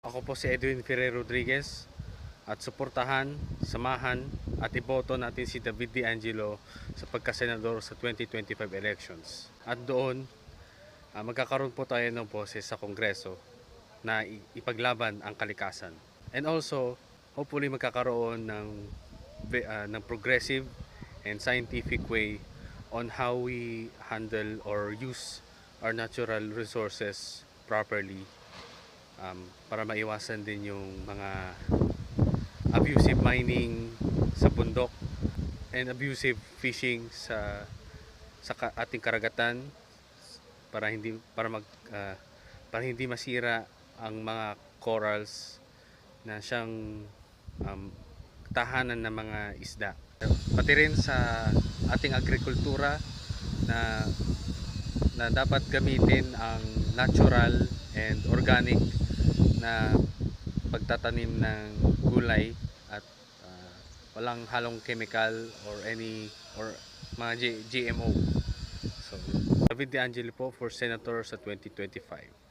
Ako po si Edwin Ferrer Rodriguez at suportahan, samahan at iboto natin si David De Angelo sa pagkasenador sa 2025 elections. At doon, magkakaroon po tayo ng boses sa Kongreso na ipaglaban ang kalikasan. And also, hopefully magkakaroon ng progressive and scientific way on how we handle or use our natural resources properly, para maiwasan din yung mga abusive mining sa bundok and abusive fishing sa ating karagatan, para hindi masira ang mga corals na siyang tahanan ng mga isda. Pati rin sa ating agrikultura na dapat gamitin ang natural and organic na pagtatanim ng gulay at walang halong chemical or mga GMO. So, David De Angelo po for Senator sa 2025.